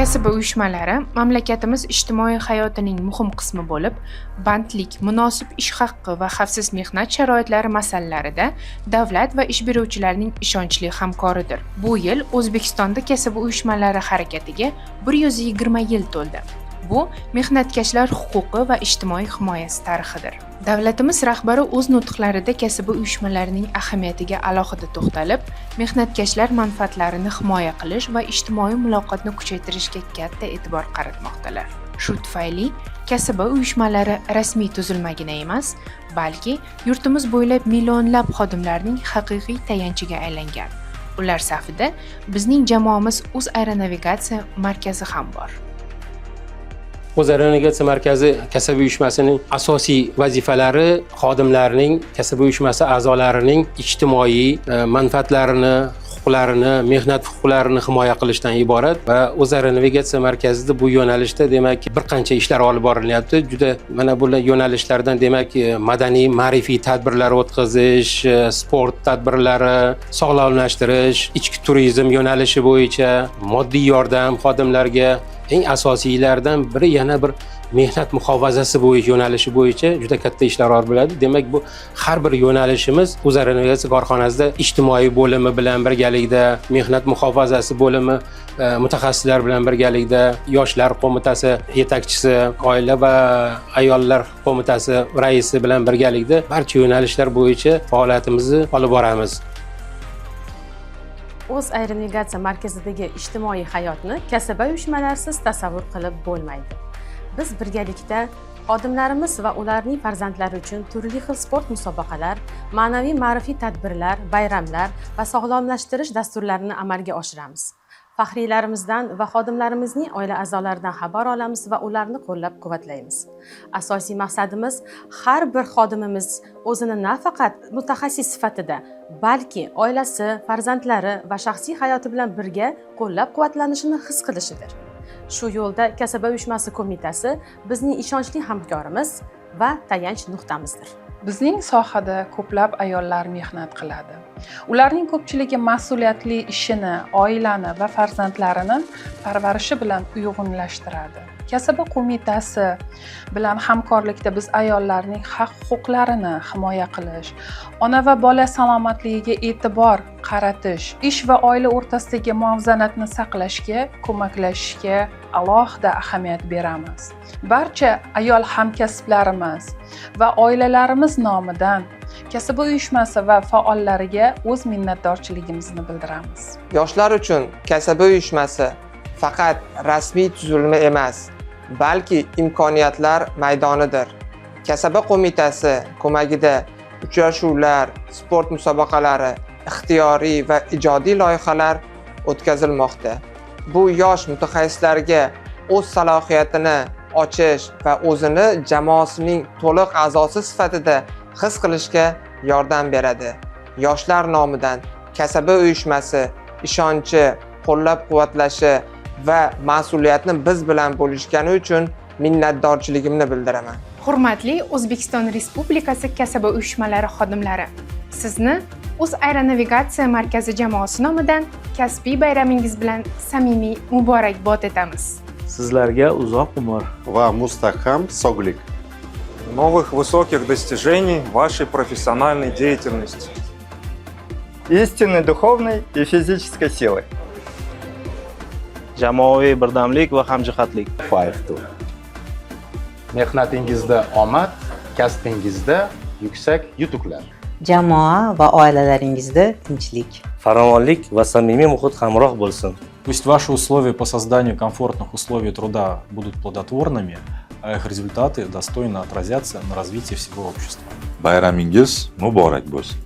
Kasb uyushmalari mamlakatimiz ijtimoiy hayotining muhim qismi bo'lib, bandlik, munosib ish haqqi va xavfsiz mehnat sharoitlari masalalarida davlat va ish beruvchilarning ishonchli hamkoridir. Bu yil O'zbekistonda kasb uyushmalari harakatiga 120 yil to'ldi. Bu mehnatkashlar huquqi va ijtimoiy himoyasi tarixidir. Davlatimiz rahbari o'z nutqlarida kasb uyushmalarining ahamiyatiga alohida to'xtalib, mehnatkashlar manfaatlarini himoya qilish va ijtimoiy muloqotni kuchaytirishga katta e'tibor qaratmoqdalar. Shu tufayli kasb uyushmalari rasmiy tuzilmagina emas, balki yurtimiz bo'ylab millionlab xodimlarning haqiqiy tayanchiga aylangan. Ular safida bizning jamoamiz O'zaeronavigatsiya markazi ham bor. O'zaeronavigatsiya markazi kasb uyushmasining asosiy vazifalari xodimlarning, kasb uyushmasi a'zolarining ijtimoiy manfaatlarini, huquqlarini, mehnat huquqlarini himoya qilishdan iborat va O'zaeronavigatsiya markazida bu yo'nalishda demak bir qancha ishlar olib borilyapti. Juda mana bu yo'nalishlardan demak madaniy, ma'rifiy tadbirlar o'tkazish, sport tadbirlari, sog'lomlashtirish, ichki turizm yo'nalishi bo'yicha moddiy yordam xodimlarga, eng asosiylardan biri yana bir mehnat muhofazasi bo'yicha yo'nalishi bo'yicha juda katta ishlar olib boriladi. Demak, bu har bir yo'nalishimiz O'zaeronavigatsiya korxonasida ijtimoiy bo'limi bilan birgalikda, mehnat muhofazasi bo'limi mutaxassislar bilan birgalikda, yoshlar qo'mitasi yetakchisi, oila va ayollar qo'mitasi raisi bilan birgalikda barcha yo'nalishlar bo'yicha faoliyatimizni olib boramiz. O'zaeronavigatsiya markazidagi ijtimoiy hayotni kasb uyushmalarsiz tasavvur qilib bo'lmaydi. Biz birgalikda xodimlarimiz va ularning farzandlari uchun turli xil sport musobaqalar, ma'naviy ma'rifiy tadbirlar, bayramlar va sog'lomlashtirish dasturlarini amalga oshiramiz. Faxriylarimizdan va xodimlarimizning oila a'zolaridan xabar olamiz va ularni qo'llab-quvvatlaymiz. Asosiy maqsadimiz har bir xodimimiz o'zini nafaqat mutaxassis sifatida, balki oilasi, farzandlari va shaxsiy hayoti bilan birga qo'llab-quvvatlanishini his qilishidir. Shu yo'lda kasb uyushmasi qo'mitasi bizning ishonchli hamkorimiz va tayanch nuqtamizdir. Bizning sohada ko'plab ayollar mehnat qiladi. Ularning ko'pchiligi mas'uliyatli ishini, oilani va farzandlarini parvarishi bilan uyg'unlashtiradi. Kasb qo'mitasi bilan hamkorlikda biz ayollarning haq-huquqlarini himoya qilish, ona va bola salomatligiga e'tibor qaratish, ish va oila o'rtasidagi muvozanatni saqlashga ko'maklashishga alohida ahamiyat beramiz. Barcha ayol hamkasblarimiz va oilalarimiz nomidan kasb uyushmasi va faollariga o'z minnatdorchiligimizni bildiramiz. Yoshlar uchun kasb uyushmasi faqat rasmiy tuzilma emas, balki imkoniyatlar maydonidir. Kasb qo'mitasi ko'magida uchrashuvlar, sport musobaqalari, ixtiyoriy va ijodiy loyihalar o'tkazilmoqda. Bu yosh mutaxassislarga o'z salohiyatini ochish va o'zini jamoasining to'liq a'zosi sifatida his qilishga yordam beradi. Yoshlar nomidan kasb uyushmasi ishonchi, qo'llab-quvvatlashi va mas'uliyatni biz bilan bo'lishgani uchun minnatdorchiligimni bildiraman. Hurmatli O'zbekiston Respublikasi kasb uyushmalari xodimlari, sizni O'zaeronavigatsiya markazi jamoasi nomidan kasbiy bayramingiz bilan samimiy muborakbod etamiz. Sizlarga uzoq umr va mustahkam sog'lik, новых высоких достижений вашей профессиональной деятельности, истинной духовной и физической силы, jamoaviy birdamlik va hamjihatlik. mehnatingizda omad, kasbingizda yuksak yutuqlar. Jamoa va oilalaringizda tinchlik, farovonlik va samimiy muhit hamroh bo'lsin. Пусть ваши условия по созданию комфортных условий труда будут плодотворными, а их результаты достойно отразятся на развитии всего общества. Bayramingiz muborak bo'lsin.